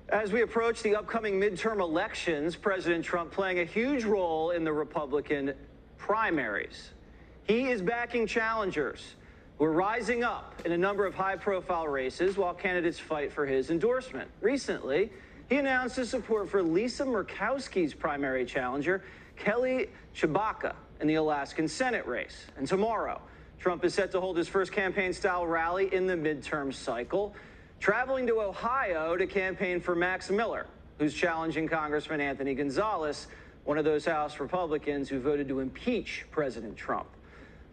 As we approach the upcoming midterm elections, President Trump playing a huge role in the Republican primaries. He is backing challengers who are rising up in a number of high-profile races while candidates fight for his endorsement. Recently, he announced his support for Lisa Murkowski's primary challenger, TSHIBAKA, in the Alaskan Senate race. And tomorrow, Trump is set to hold his first campaign-style rally in the midterm cycle, traveling to Ohio to campaign for Max Miller, who's challenging Congressman Anthony Gonzalez, one of those House Republicans who voted to impeach President Trump.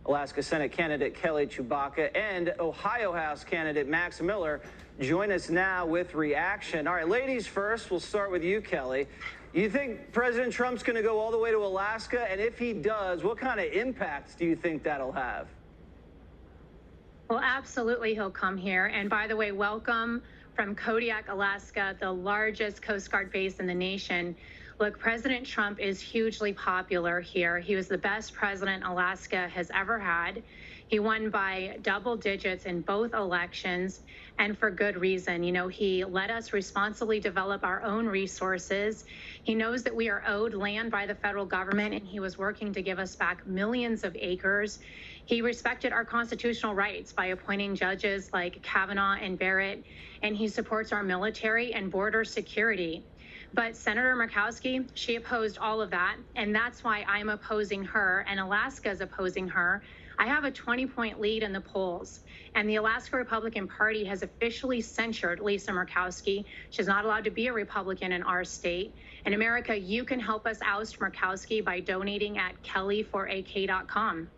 Alaska Senate candidate TSHIBAKA and Ohio House candidate Max Miller join us now with reaction. All right, ladies first, we'll start with you, Kelly. You think President Trump's going to go all the way to Alaska? And if he does, what kind of impacts do you think that'll have? Well, absolutely, he'll come here. And by the way, welcome from Kodiak, Alaska, the largest Coast Guard base in the nation. Look, President Trump is hugely popular here. He was the best president Alaska has ever had. He won by double digits in both elections, and for good reason. You know, he let us responsibly develop our own resources. He knows that we are owed land by the federal government, and he was working to give us back millions of acres. He respected our constitutional rights by appointing judges like Kavanaugh and Barrett, and he supports our military and border security. But Senator Murkowski, she opposed all of that, and that's why I'm opposing her, and Alaska's opposing her. I have a 20-point lead in the polls, and the Alaska Republican Party has officially censured Lisa Murkowski. She's not allowed to be a Republican in our state. In America, you can help us oust Murkowski by donating at kelly4ak.com.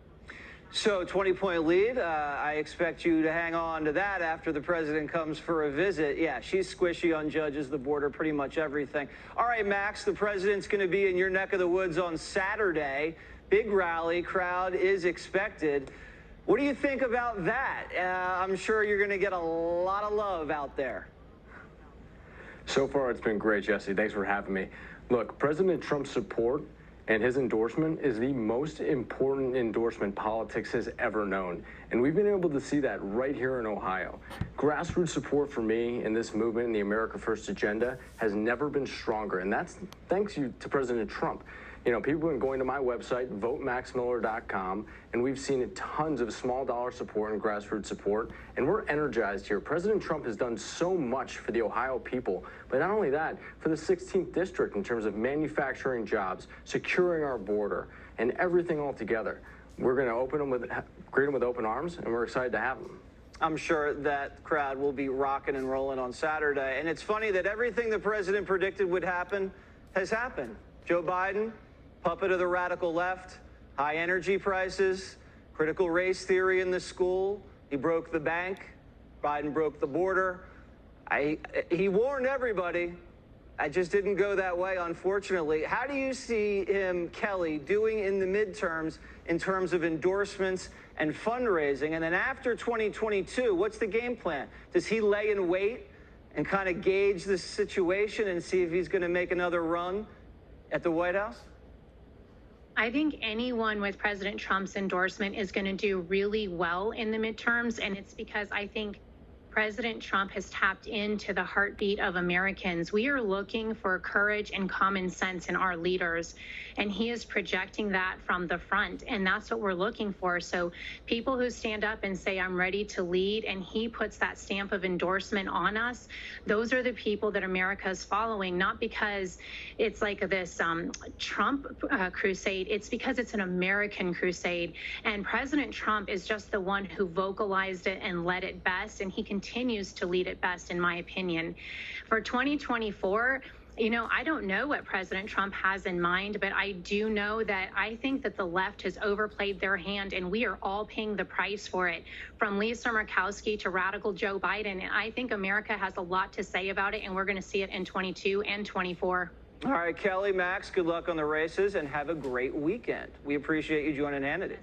So, 20-point lead. I expect you to hang on to that after the president comes for a visit. Yeah, she's squishy on judges, the border, pretty much everything. All right, Max, the president's going to be in your neck of the woods on Saturday. Big rally, crowd is expected. What do you think about that? I'm sure you're going to get a lot of love out there. So far, it's been great, Jesse. Thanks for having me. Look, President Trump's support and his endorsement is the most important endorsement politics has ever known. And we've been able to see that right here in Ohio. Grassroots support for me in this movement, in the America First agenda, has never been stronger. And that's thanks to President Trump. You know, people have been going to my website, votemaxmiller.com, and we've seen tons of small dollar support and grassroots support, and we're energized here. President Trump has done so much for the Ohio people, but not only that, for the 16th district in terms of manufacturing jobs, securing our border, and everything all together. We're going to greet them with open arms, and we're excited to have them. I'm sure that crowd will be rocking and rolling on Saturday. And it's funny that everything the president predicted would happen has happened. Joe Biden, puppet of the radical left, high energy prices, critical race theory in the school. He broke the bank. Biden broke the border. He warned everybody. I just didn't go that way, unfortunately. How do you see him, Kelly, doing in the midterms in terms of endorsements and fundraising? And then after 2022, what's the game plan? Does he lay in wait and kind of gauge the situation and see if he's going to make another run at the White House? I think anyone with President Trump's endorsement is going to do really well in the midterms, and it's because I think President Trump has tapped into the heartbeat of Americans. We are looking for courage and common sense in our leaders, and he is projecting that from the front, and that's what we're looking for. So people who stand up and say, I'm ready to lead, and he puts that stamp of endorsement on us, those are the people that America is following, not because it's like this Trump crusade. It's because it's an American crusade, and President Trump is just the one who vocalized it and led it best, and he continues to lead it best, in my opinion. For 2024, you know, I don't know what President Trump has in mind, but I do know that I think that the left has overplayed their hand, and we are all paying the price for it, from Lisa Murkowski to radical Joe Biden. And I think America has a lot to say about it, and we're going to see it in 22 and 24. All right, Kelly, Max, good luck on the races, and have a great weekend. We appreciate you joining Hannity.